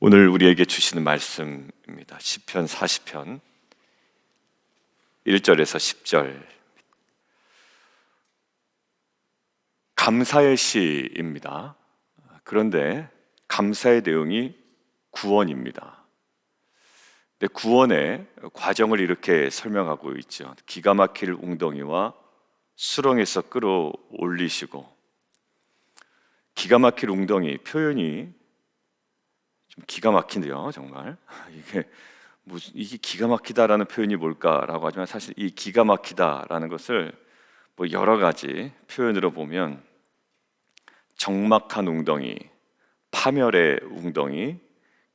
오늘 우리에게 주시는 말씀입니다. 시편 40편 1절에서 10절. 감사의 시입니다. 그런데 감사의 내용이 구원입니다. 근데 구원의 과정을 이렇게 설명하고 있죠. 기가 막힐 웅덩이와 수렁에서 끌어올리시고. 기가 막힐 웅덩이 표현이 좀 기가 막힌데요, 정말. 이게 기가 막히다라는 표현이 뭘까라고 하지만 사실 이 기가 막히다라는 것을 뭐 여러 가지 표현으로 보면 적막한 웅덩이, 파멸의 웅덩이,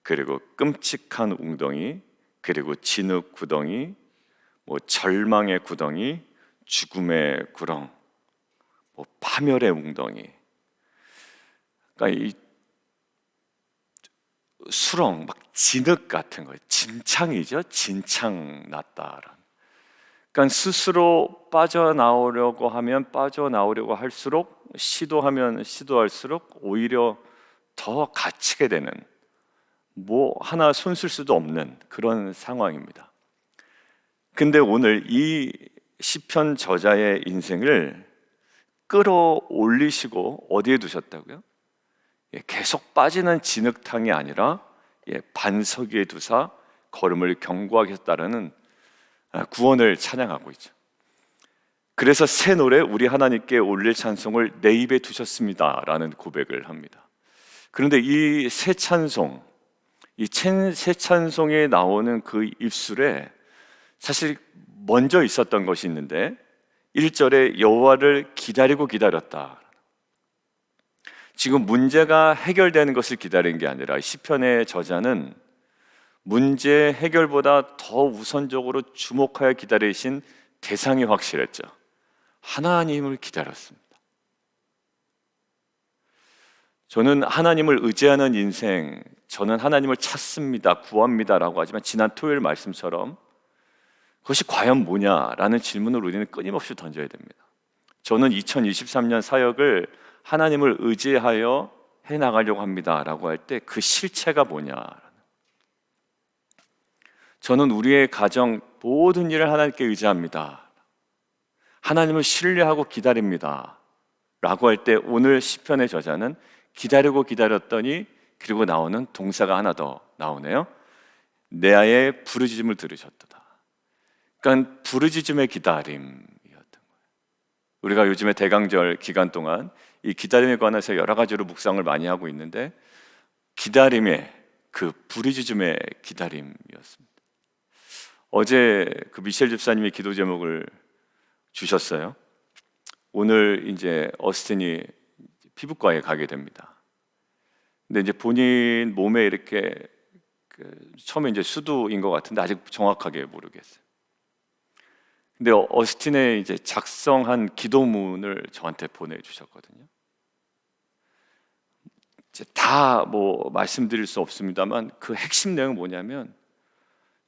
그리고 끔찍한 웅덩이, 그리고 진흙 구덩이, 뭐 절망의 구덩이, 죽음의 구렁, 뭐 파멸의 웅덩이. 그러니까 이 수렁, 막 진흙 같은 거예요. 진창이죠. 진창 났다라는. 그러니까 스스로 빠져나오려고 하면 빠져나오려고 할수록 시도하면 시도할수록 오히려 더 갇히게 되는, 뭐 하나 손쓸 수도 없는 그런 상황입니다. 근데 오늘 이 시편 저자의 인생을 끌어올리시고 어디에 두셨다고요? 계속 빠지는 진흙탕이 아니라 반석 위에 두사 걸음을 견고하게 했다라는 구원을 찬양하고 있죠. 그래서 새 노래 우리 하나님께 올릴 찬송을 내 입에 두셨습니다 라는 고백을 합니다. 그런데 이 새 찬송, 이 새 찬송에 나오는 그 입술에 사실 먼저 있었던 것이 있는데 1절에 여호와를 기다리고 기다렸다. 지금 문제가 해결되는 것을 기다린 게 아니라 시편의 저자는 문제 해결보다 더 우선적으로 주목하여 기다리신 대상이 확실했죠. 하나님을 기다렸습니다. 저는 하나님을 의지하는 인생, 저는 하나님을 찾습니다, 구합니다라고 하지만 지난 토요일 말씀처럼 그것이 과연 뭐냐라는 질문을 우리는 끊임없이 던져야 됩니다. 저는 2023년 사역을 하나님을 의지하여 해나가려고 합니다 라고 할 때 그 실체가 뭐냐. 저는 우리의 가정 모든 일을 하나님께 의지합니다, 하나님을 신뢰하고 기다립니다 라고 할 때 오늘 시편의 저자는 기다리고 기다렸더니 그리고 나오는 동사가 하나 더 나오네요. 내 아의 부르짖음을 들으셨도다. 그러니까 부르짖음의 기다림이었던 거예요. 우리가 요즘에 대강절 기간 동안 이 기다림에 관해서 여러 가지로 묵상을 많이 하고 있는데 기다림의 그 부르짖음의 기다림이었습니다. 어제 그 미셸 집사님이 기도 제목을 주셨어요. 오늘 이제 어스틴이 피부과에 가게 됩니다. 근데 이제 본인 몸에 이렇게 처음에 이제 수두인 것 같은데 아직 정확하게 모르겠어요. 근데 어스틴의 이제 작성한 기도문을 저한테 보내주셨거든요. 이제 다 뭐 말씀드릴 수 없습니다만 그 핵심 내용은 뭐냐면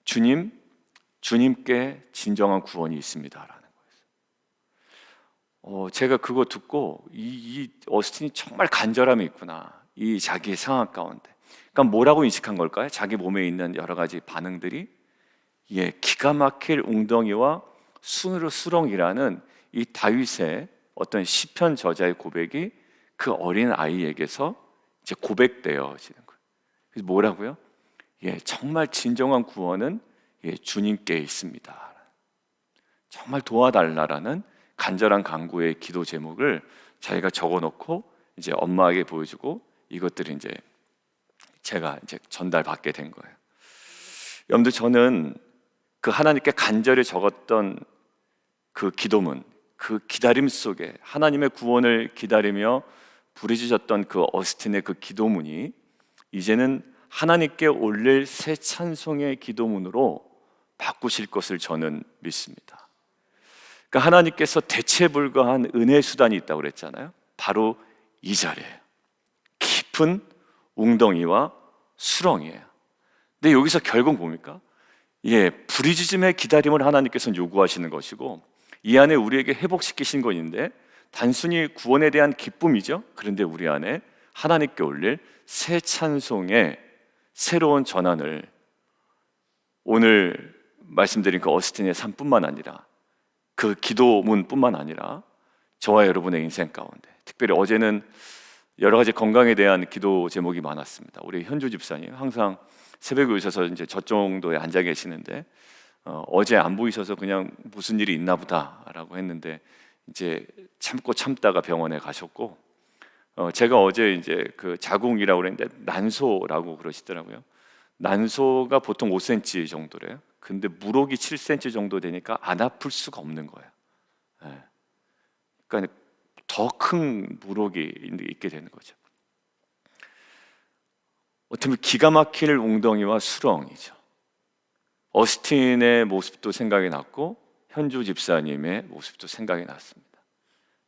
주님께 진정한 구원이 있습니다라는 거예요. 제가 그거 듣고 이 어스틴이 정말 간절함이 있구나, 이 자기의 상황 가운데. 그러니까 뭐라고 인식한 걸까요? 자기 몸에 있는 여러 가지 반응들이 기가 막힐 웅덩이와 수렁이라는 이 다윗의 어떤 시편 저자의 고백이 그 어린 아이에게서 이제 고백되어지는 거예요. 그래서 뭐라고요? 정말 진정한 구원은 주님께 있습니다. 정말 도와달라라는 간절한 간구의 기도 제목을 자기가 적어놓고 이제 엄마에게 보여주고 이것들이 이제 제가 이제 전달받게 된 거예요. 여러분들, 저는 그 하나님께 간절히 적었던 그 기도문, 그 기다림 속에 하나님의 구원을 기다리며 부르짖었던 그 어스틴의 그 기도문이 이제는 하나님께 올릴 새 찬송의 기도문으로 바꾸실 것을 저는 믿습니다. 그러니까 하나님께서 대체 불가한 은혜의 수단이 있다고 그랬잖아요. 바로 이 자리예요. 깊은 웅덩이와 수렁이에요. 근데 여기서 결국 뭡니까? 부르짖음의 기다림을 하나님께서는 요구하시는 것이고 이 안에 우리에게 회복시키신 것인데 단순히 구원에 대한 기쁨이죠. 그런데 우리 안에 하나님께 올릴 새 찬송의 새로운 전환을 오늘 말씀드린 그 어스틴의 삶뿐만 아니라 그 기도문뿐만 아니라 저와 여러분의 인생 가운데, 특별히 어제는 여러 가지 건강에 대한 기도 제목이 많았습니다. 우리 현주 집사님 항상 새벽에 오셔서 이제 저정도에 앉아 계시는데 어제 안 보이셔서 그냥 무슨 일이 있나 보다라고 했는데 이제 참고 참다가 병원에 가셨고, 제가 어제 이제 그 자궁이라고 그랬는데 난소라고 그러시더라고요. 난소가 보통 5cm 정도래요. 근데 물혹이 7cm 정도 되니까 안 아플 수가 없는 거예요. 예. 그러니까 더 큰 물혹이 있게 되는 거죠. 어떻게 보면 기가 막힐 웅덩이와 수렁이죠. 어스틴의 모습도 생각이 났고 현주 집사님의 모습도 생각이 났습니다.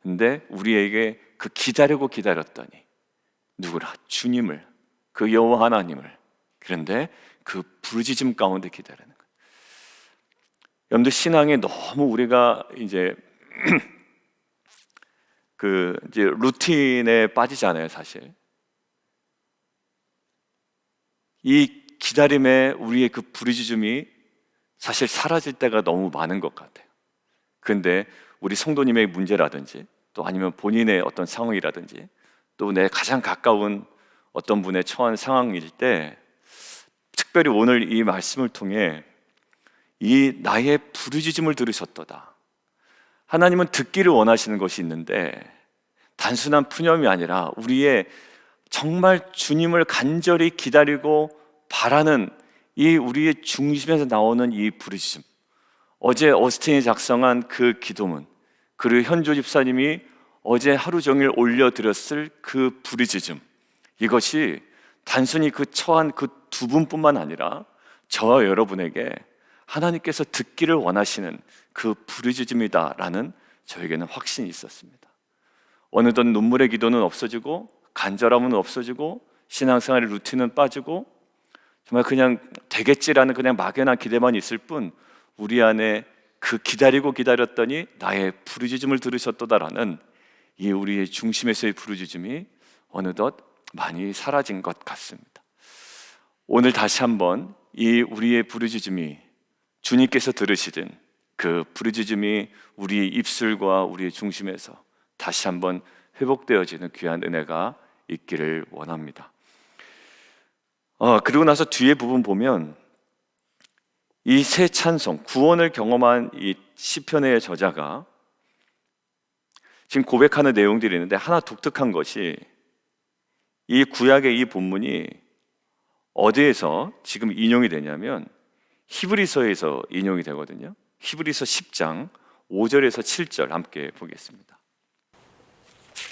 근데 우리에게 그 기다렸더니 누구라? 주님을, 그 여호와 하나님을. 그런데 그 부르짖음 가운데 기다리는 거예요. 여러분들 신앙에 너무 우리가 이제 이제 루틴에 빠지잖아요, 사실. 이 기다림에 우리의 그 부르짖음이 사실 사라질 때가 너무 많은 것 같아요. 그런데 우리 성도님의 문제라든지 또 아니면 본인의 어떤 상황이라든지 또 내 가장 가까운 어떤 분의 처한 상황일 때, 특별히 오늘 이 말씀을 통해 이 나의 부르짖음을 들으셨도다. 하나님은 듣기를 원하시는 것이 있는데 단순한 푸념이 아니라 우리의 정말 주님을 간절히 기다리고 바라는 이 우리의 중심에서 나오는 이 부르짖음, 어제 어스틴이 작성한 그 기도문, 그리고 현조 집사님이 어제 하루 종일 올려드렸을 그 부르짖음, 이것이 단순히 그 처한 그 두 분뿐만 아니라 저와 여러분에게 하나님께서 듣기를 원하시는 그 부르짖음이다라는 저에게는 확신이 있었습니다. 어느덧 눈물의 기도는 없어지고 간절함은 없어지고 신앙생활의 루틴은 빠지고 정말 그냥 되겠지라는 그냥 막연한 기대만 있을 뿐, 우리 안에 그 기다렸더니 나의 부르짖음을 들으셨도다라는 이 우리의 중심에서의 부르짖음이 어느덧 많이 사라진 것 같습니다. 오늘 다시 한번 이 우리의 부르짖음이 주님께서 들으시든 그 부르짖음이 우리의 입술과 우리의 중심에서 다시 한번 회복되어지는 귀한 은혜가 있기를 원합니다. 그리고 나서 뒤에 부분 보면 이 새 찬송, 구원을 경험한 이 시편의 저자가 지금 고백하는 내용들이 있는데, 하나 독특한 것이 이 구약의 이 본문이 어디에서 지금 인용이 되냐면 히브리서에서 인용이 되거든요. 히브리서 10장 5절에서 7절 함께 보겠습니다.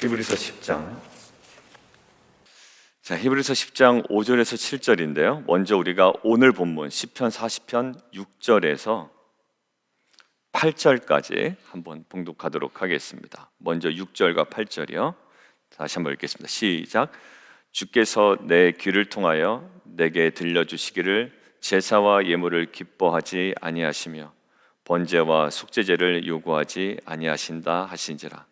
히브리서 10장. 자, 히브리서 10장 5절에서 7절인데요. 먼저 우리가 오늘 본문 시편 40편 6절에서 8절까지 한번 봉독하도록 하겠습니다. 먼저 6절과 8절이요. 다시 한번 읽겠습니다. 시작. 주께서 내 귀를 통하여 내게 들려주시기를 제사와 예물을 기뻐하지 아니하시며 번제와 속죄제를 요구하지 아니하신다 하신지라.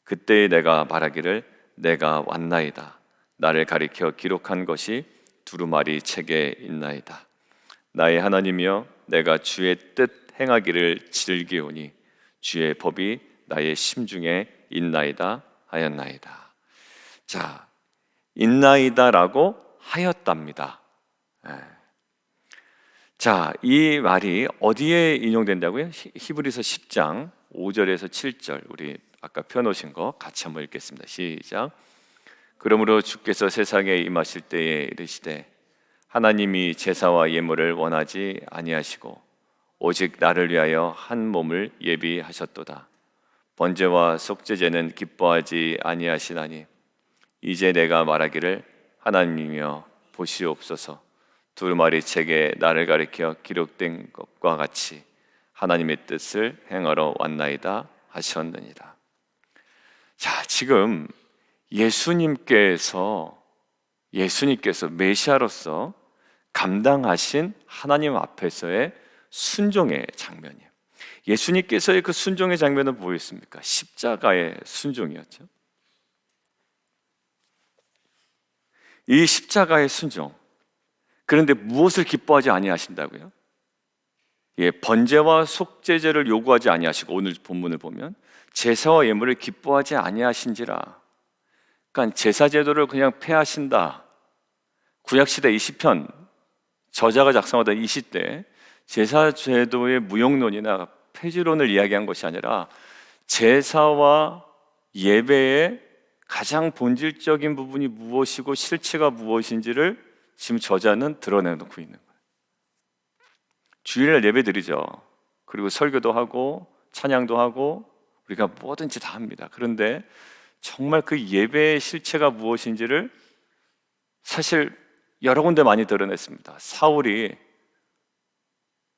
그때 내가 말하기를 내가 왔나이다. 나를 가리켜 기록한 것이 두루마리 책에 있나이다. 나의 하나님이여, 내가 주의 뜻 행하기를 즐기오니 주의 법이 나의 심중에 있나이다 하였나이다. 자, 있나이다라고 하였답니다. 자, 이 말이 어디에 인용된다고요? 히브리서 10장 5절에서 7절, 우리 아까 펴놓으신 거 같이 한번 읽겠습니다. 시작. 그러므로 주께서 세상에 임하실 때에 이르시되 하나님이 제사와 예물을 원하지 아니하시고 오직 나를 위하여 한 몸을 예비하셨도다. 번제와 속죄제는 기뻐하지 아니하시나니 이제 내가 말하기를 하나님이여 보시옵소서. 두루마리 책에 나를 가리켜 기록된 것과 같이 하나님의 뜻을 행하러 왔나이다 하셨느니라. 자, 지금 예수님께서 메시아로서 감당하신 하나님 앞에서의 순종의 장면이에요. 예수님께서의 그 순종의 장면은 뭐였습니까? 십자가의 순종이었죠. 이 십자가의 순종, 그런데 무엇을 기뻐하지 아니하신다고요? 예, 번제와 속죄제를 요구하지 아니하시고, 오늘 본문을 보면 제사와 예물을 기뻐하지 아니하신지라. 그러니까 제사 제도를 그냥 폐하신다. 구약시대 이 시편 저자가 작성하던 이 시대 제사 제도의 무용론이나 폐지론을 이야기한 것이 아니라 제사와 예배의 가장 본질적인 부분이 무엇이고 실체가 무엇인지를 지금 저자는 드러내놓고 있는 거예요. 주일날 예배 드리죠. 그리고 설교도 하고 찬양도 하고 우리가 뭐든지 다 합니다. 그런데 정말 그 예배의 실체가 무엇인지를 사실 여러 군데 많이 드러냈습니다. 사울이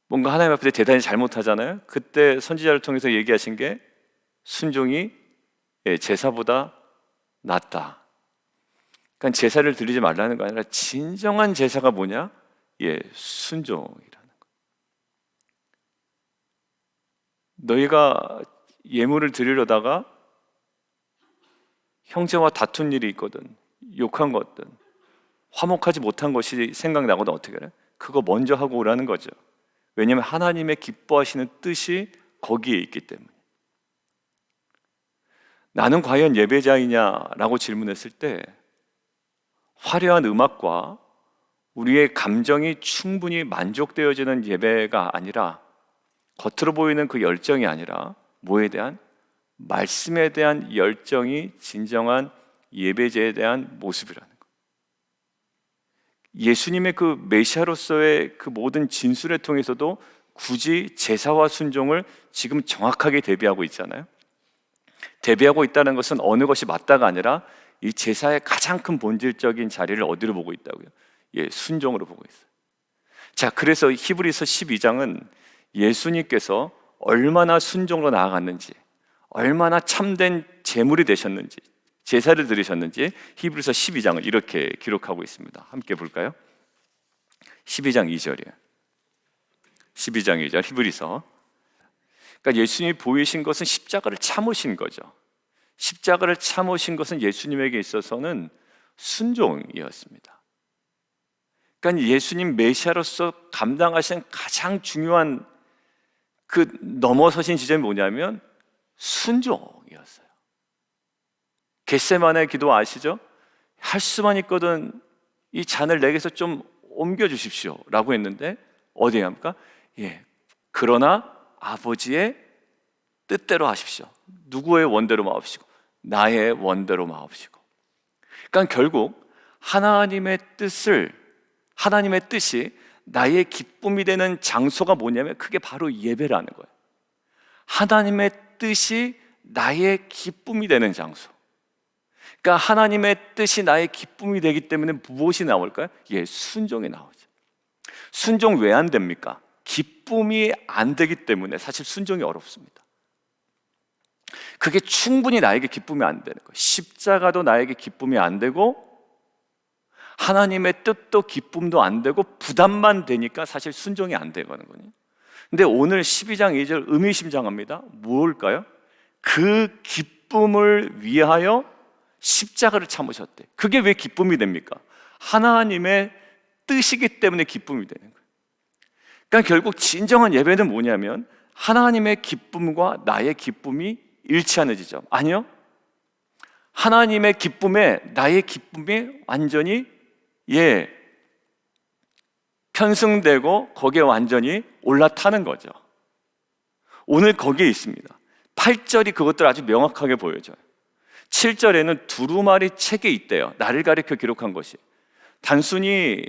뭔가 하나님 앞에 대단히 잘못하잖아요. 그때 선지자를 통해서 얘기하신 게 순종이 제사보다 낫다. 그러니까 제사를 드리지 말라는 거 아니라 진정한 제사가 뭐냐? 순종이라는 거. 너희가 예물을 드리려다가 형제와 다툰 일이 있거든, 욕한 것든 화목하지 못한 것이 생각나거든, 어떻게 해? 그거 먼저 하고 오라는 거죠. 왜냐하면 하나님의 기뻐하시는 뜻이 거기에 있기 때문에. 나는 과연 예배자이냐라고 질문했을 때 화려한 음악과 우리의 감정이 충분히 만족되어지는 예배가 아니라, 겉으로 보이는 그 열정이 아니라 뭐에 대한? 말씀에 대한 열정이 진정한 예배자에 대한 모습이라는 것. 예수님의 그 메시아로서의 그 모든 진술에 통해서도 굳이 제사와 순종을 지금 정확하게 대비하고 있잖아요. 대비하고 있다는 것은 어느 것이 맞다가 아니라 이 제사의 가장 큰 본질적인 자리를 어디로 보고 있다고요? 순종으로 보고 있어요. 자, 그래서 히브리서 12장은 예수님께서 얼마나 순종으로 나아갔는지, 얼마나 참된 제물이 되셨는지, 제사를 드리셨는지 히브리서 12장을 이렇게 기록하고 있습니다. 함께 볼까요? 12장 2절이에요. 12장 2절 히브리서. 그러니까 예수님이 보이신 것은 십자가를 참으신 거죠. 십자가를 참으신 것은 예수님에게 있어서는 순종이었습니다. 그러니까 예수님 메시아로서 감당하신 가장 중요한 그 넘어서신 지점이 뭐냐면 순종이었어요. 겟세마네 기도 아시죠? 할 수만 있거든 이 잔을 내게서 좀 옮겨 주십시오 라고 했는데 어디에 합니까? 그러나 아버지의 뜻대로 하십시오. 누구의 원대로 마옵시고 나의 원대로 마옵시고. 그러니까 결국 하나님의 뜻이 나의 기쁨이 되는 장소가 뭐냐면 그게 바로 예배라는 거예요. 하나님의 뜻이 나의 기쁨이 되는 장소. 그러니까 하나님의 뜻이 나의 기쁨이 되기 때문에 무엇이 나올까요? 순종이 나오죠. 순종 왜 안 됩니까? 기쁨이 안 되기 때문에 사실 순종이 어렵습니다. 그게 충분히 나에게 기쁨이 안 되는 거예요. 십자가도 나에게 기쁨이 안 되고 하나님의 뜻도 기쁨도 안 되고 부담만 되니까 사실 순종이 안 되거든요. 근데 오늘 12장 2절 의미심장합니다. 뭘까요? 그 기쁨을 위하여 십자가를 참으셨대. 그게 왜 기쁨이 됩니까? 하나님의 뜻이기 때문에 기쁨이 되는 거예요. 그러니까 결국 진정한 예배는 뭐냐면 하나님의 기쁨과 나의 기쁨이 일치하는 지점. 아니요, 하나님의 기쁨에 나의 기쁨이 완전히 편승되고 거기에 완전히 올라타는 거죠. 오늘 거기에 있습니다. 8절이 그것들을 아주 명확하게 보여줘요. 7절에는 두루마리 책에 있대요. 나를 가리켜 기록한 것이. 단순히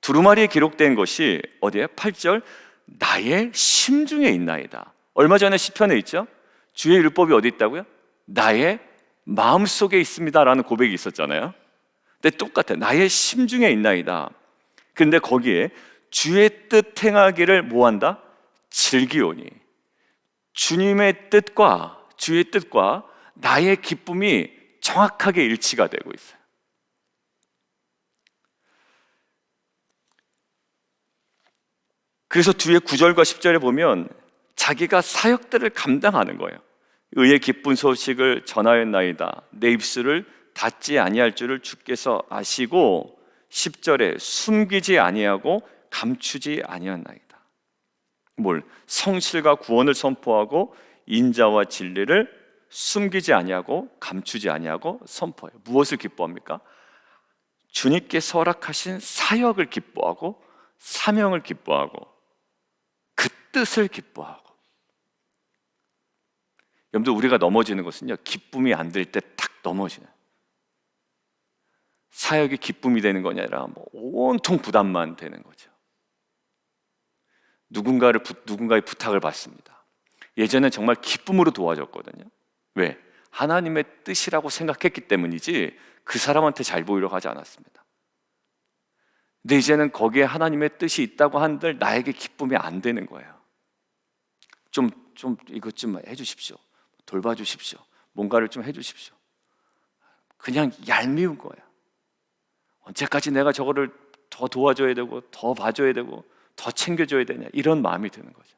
두루마리에 기록된 것이 어디에? 8절, 나의 심중에 있나이다. 얼마 전에 시편에 있죠? 주의 율법이 어디 있다고요? 나의 마음속에 있습니다 라는 고백이 있었잖아요. 근데 똑같아요. 나의 심중에 있나이다. 근데 거기에 주의 뜻 행하기를 뭐한다? 즐기오니. 주님의 뜻과 주의 뜻과 나의 기쁨이 정확하게 일치가 되고 있어요. 그래서 뒤에 9절과 10절에 보면 자기가 사역들을 감당하는 거예요. 의의 기쁜 소식을 전하였나이다. 내 입술을 닫지 아니할 줄을 주께서 아시고 10절에 숨기지 아니하고 감추지 아니하나이다. 뭘? 성실과 구원을 선포하고 인자와 진리를 숨기지 아니하고 감추지 아니하고 선포해요. 무엇을 기뻐합니까? 주님께서 허락하신 사역을 기뻐하고 사명을 기뻐하고 그 뜻을 기뻐하고. 여러분들, 우리가 넘어지는 것은요, 기쁨이 안 될 때 탁 넘어지는, 사역이 기쁨이 되는 거냐 아니라 온통 부담만 되는 거죠. 누군가의 부탁을 받습니다. 예전엔 정말 기쁨으로 도와줬거든요. 왜? 하나님의 뜻이라고 생각했기 때문이지 그 사람한테 잘 보이려고 하지 않았습니다. 근데 이제는 거기에 하나님의 뜻이 있다고 한들 나에게 기쁨이 안 되는 거예요. 좀 이것 좀 해주십시오. 돌봐주십시오. 뭔가를 좀 해주십시오. 그냥 얄미운 거예요. 언제까지 내가 저거를 더 도와줘야 되고 더 봐줘야 되고 더 챙겨줘야 되냐, 이런 마음이 드는 거죠.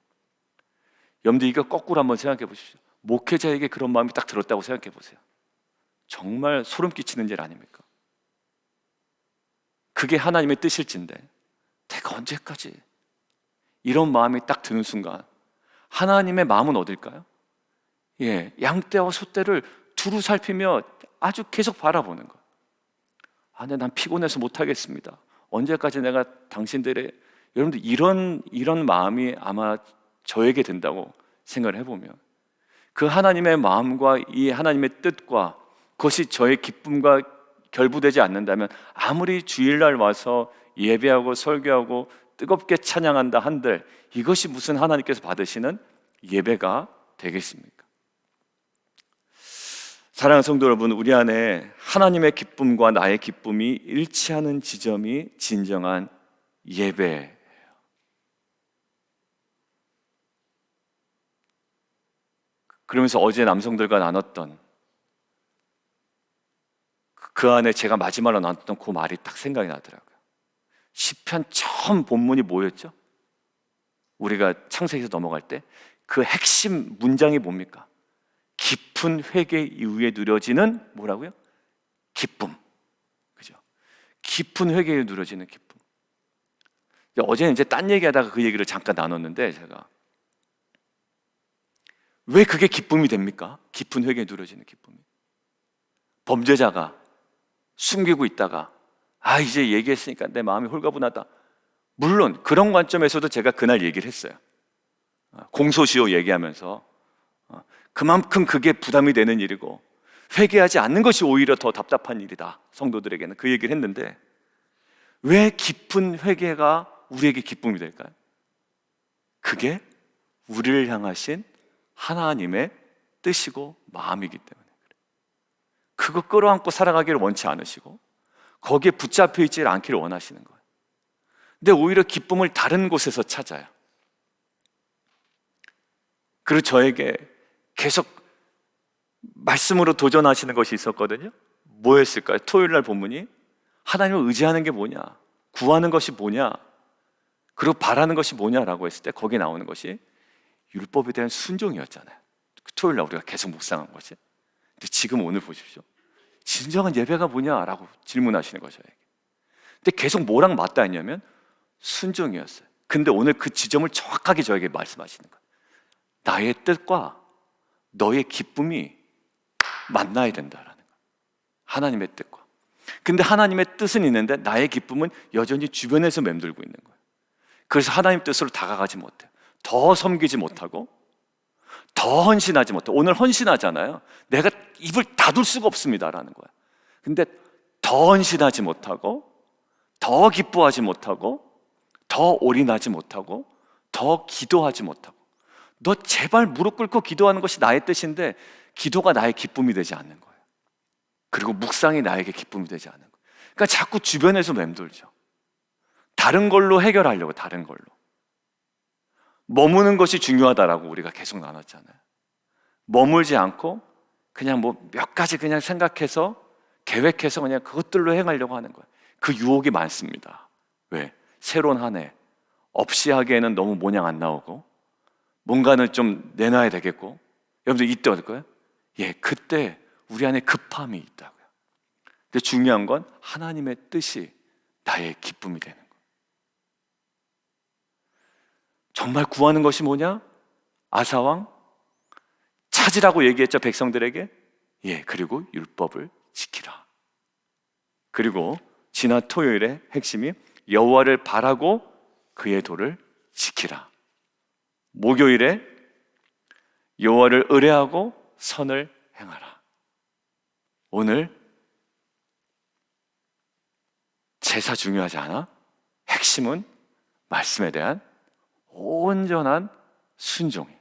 여러분들, 이거 거꾸로 한번 생각해 보십시오. 목회자에게 그런 마음이 딱 들었다고 생각해 보세요. 정말 소름 끼치는 일 아닙니까? 그게 하나님의 뜻일진데 내가 언제까지, 이런 마음이 딱 드는 순간 하나님의 마음은 어딜까요? 양떼와 소떼를 두루 살피며 아주 계속 바라보는 거예요. 근데 난 피곤해서 못하겠습니다. 언제까지 내가 당신들의, 여러분들, 이런 마음이 아마 저에게 든다고 생각을 해보면, 그 하나님의 마음과 이 하나님의 뜻과 그것이 저의 기쁨과 결부되지 않는다면 아무리 주일날 와서 예배하고 설교하고 뜨겁게 찬양한다 한들 이것이 무슨 하나님께서 받으시는 예배가 되겠습니까? 사랑하는 성도 여러분, 우리 안에 하나님의 기쁨과 나의 기쁨이 일치하는 지점이 진정한 예배예요. 그러면서 어제 남성들과 나눴던 그 안에 제가 마지막으로 나눴던 그 말이 딱 생각이 나더라고요. 시편 처음 본문이 뭐였죠? 우리가 창세기에서 넘어갈 때 그 핵심 문장이 뭡니까? 깊은 회개 이후에 누려지는 뭐라고요? 기쁨. 그죠? 깊은 회개 이후에 누려지는 기쁨. 어제는 이제 딴 얘기하다가 그 얘기를 잠깐 나눴는데, 제가 왜 그게 기쁨이 됩니까? 깊은 회개에 누려지는 기쁨이. 범죄자가 숨기고 있다가 이제 얘기했으니까 내 마음이 홀가분하다. 물론 그런 관점에서도 제가 그날 얘기를 했어요. 공소시효 얘기하면서 그만큼 그게 부담이 되는 일이고 회개하지 않는 것이 오히려 더 답답한 일이다, 성도들에게는. 그 얘기를 했는데, 왜 깊은 회개가 우리에게 기쁨이 될까요? 그게 우리를 향하신 하나님의 뜻이고 마음이기 때문에 그래요. 그거 끌어안고 살아가기를 원치 않으시고 거기에 붙잡혀 있지 않기를 원하시는 거예요. 근데 오히려 기쁨을 다른 곳에서 찾아요. 그리고 저에게 계속 말씀으로 도전하시는 것이 있었거든요. 뭐였을까요? 토요일 날 본문이 하나님을 의지하는 게 뭐냐, 구하는 것이 뭐냐, 그리고 바라는 것이 뭐냐라고 했을 때 거기에 나오는 것이 율법에 대한 순종이었잖아요. 토요일 날 우리가 계속 묵상한 것이. 근데 지금 오늘 보십시오. 진정한 예배가 뭐냐라고 질문하시는 거죠. 근데 계속 뭐랑 맞닿아 했냐면 순종이었어요. 근데 오늘 그 지점을 정확하게 저에게 말씀하시는 거예요. 나의 뜻과 너의 기쁨이 만나야 된다라는 거예요. 하나님의 뜻과. 근데 하나님의 뜻은 있는데 나의 기쁨은 여전히 주변에서 맴돌고 있는 거예요. 그래서 하나님 뜻으로 다가가지 못해요. 더 섬기지 못하고 더 헌신하지 못하고. 오늘 헌신하잖아요. 내가 입을 닫을 수가 없습니다라는 거예요. 근데 더 헌신하지 못하고 더 기뻐하지 못하고 더 올인하지 못하고 더 기도하지 못하고. 너 제발 무릎 꿇고 기도하는 것이 나의 뜻인데 기도가 나의 기쁨이 되지 않는 거예요. 그리고 묵상이 나에게 기쁨이 되지 않는 거예요. 그러니까 자꾸 주변에서 맴돌죠. 다른 걸로 해결하려고. 다른 걸로 머무는 것이 중요하다라고 우리가 계속 나눴잖아요. 머물지 않고 그냥 몇 가지 그냥 생각해서 계획해서 그냥 그것들로 행하려고 하는 거예요. 그 유혹이 많습니다. 왜? 새로운 한 해 없이 하기에는 너무 모양 안 나오고 뭔가는 좀 내놔야 되겠고. 여러분들 이때 어떨까요? 그때 우리 안에 급함이 있다고요. 근데 중요한 건 하나님의 뜻이 나의 기쁨이 되는 거예요. 정말 구하는 것이 뭐냐? 아사왕 찾으라고 얘기했죠, 백성들에게. 그리고 율법을 지키라. 그리고 지난 토요일의 핵심이 여호와를 바라고 그의 도를 지키라. 목요일에 여호와를 의뢰하고 선을 행하라. 오늘 제사 중요하지 않아? 핵심은 말씀에 대한 온전한 순종이에요.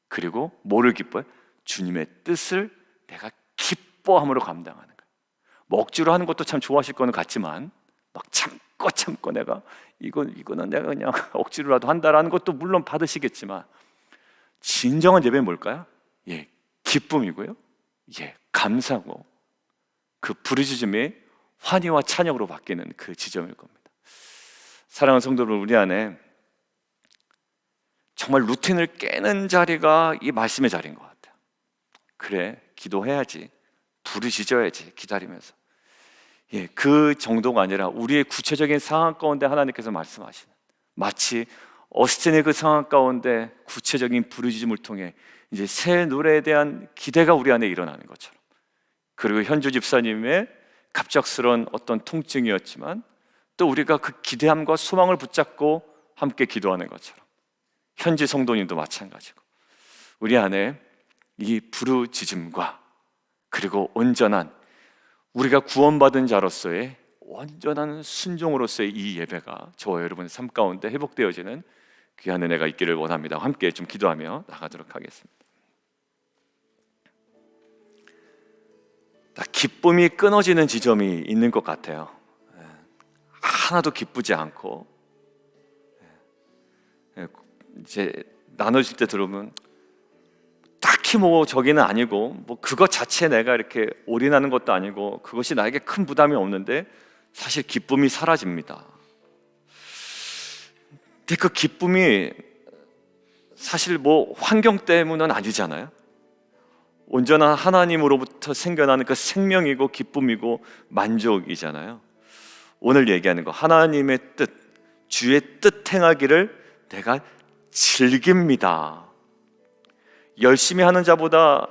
그리고 뭐를 기뻐해? 주님의 뜻을 내가 기뻐함으로 감당하는 거예요. 뭐 억지로 하는 것도 참 좋아하실 거는 같지만 막 참고 내가 이거는 내가 그냥 억지로라도 한다라는 것도 물론 받으시겠지만 진정한 예배는 뭘까요? 기쁨이고요. 감사고 그 부르짖음이 환희와 찬양으로 바뀌는 그 지점일 겁니다. 사랑하는 성도들, 우리 안에 정말 루틴을 깨는 자리가 이 말씀의 자리인 것 같아요. 그래, 기도해야지, 부르짖어야지, 기다리면서. 그 정도가 아니라 우리의 구체적인 상황 가운데 하나님께서 말씀하시는, 마치 어스틴의 그 상황 가운데 구체적인 부르짖음을 통해 이제 새 노래에 대한 기대가 우리 안에 일어나는 것처럼, 그리고 현주 집사님의 갑작스러운 어떤 통증이었지만 또 우리가 그 기대함과 소망을 붙잡고 함께 기도하는 것처럼, 현지 성도님도 마찬가지고 우리 안에 이 부르짖음과 그리고 온전한, 우리가 구원받은 자로서의 온전한 순종으로서의 이 예배가 저와 여러분의 삶 가운데 회복되어지는 귀한 은혜가 있기를 원합니다. 함께 좀 기도하며 나가도록 하겠습니다. 기쁨이 끊어지는 지점이 있는 것 같아요. 하나도 기쁘지 않고, 이제 나눠질 때 들으면 딱히 뭐 저기는 아니고 뭐 그것 자체에 내가 이렇게 올인하는 것도 아니고 그것이 나에게 큰 부담이 없는데 사실 기쁨이 사라집니다. 근데 그 기쁨이 사실 뭐 환경 때문은 아니잖아요. 온전한 하나님으로부터 생겨나는 그 생명이고 기쁨이고 만족이잖아요. 오늘 얘기하는 거, 하나님의 뜻, 주의 뜻 행하기를 내가 즐깁니다. 열심히 하는 자보다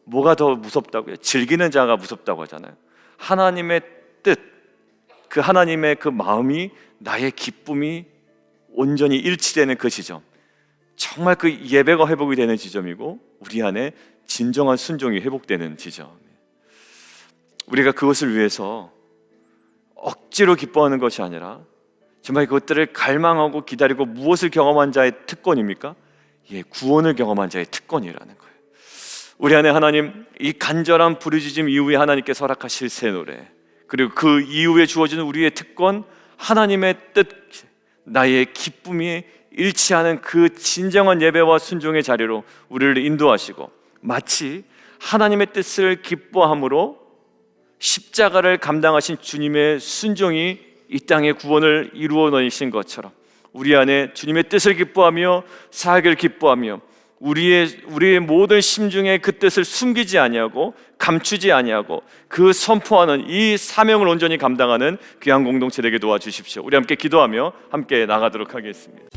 뭐가 더 무섭다고요? 즐기는 자가 무섭다고 하잖아요. 하나님의 뜻, 그 하나님의 그 마음이, 나의 기쁨이 온전히 일치되는 그 지점, 정말 그 예배가 회복이 되는 지점이고 우리 안에 진정한 순종이 회복되는 지점. 우리가 그것을 위해서 억지로 기뻐하는 것이 아니라 정말 그것들을 갈망하고 기다리고, 무엇을 경험한 자의 특권입니까? 구원을 경험한 자의 특권이라는 거예요. 우리 안에 하나님, 이 간절한 부르짖음 이후에 하나님께서 허락하실 새 노래, 그리고 그 이후에 주어지는 우리의 특권, 하나님의 뜻, 나의 기쁨이 일치하는 그 진정한 예배와 순종의 자리로 우리를 인도하시고, 마치 하나님의 뜻을 기뻐함으로 십자가를 감당하신 주님의 순종이 이 땅의 구원을 이루어 놓으신 것처럼 우리 안에 주님의 뜻을 기뻐하며 사역을 기뻐하며 우리의 모든 심중에 그 뜻을 숨기지 아니하고 감추지 아니하고 그 선포하는 이 사명을 온전히 감당하는 귀한 공동체 되게 도와주십시오. 우리 함께 기도하며 함께 나가도록 하겠습니다.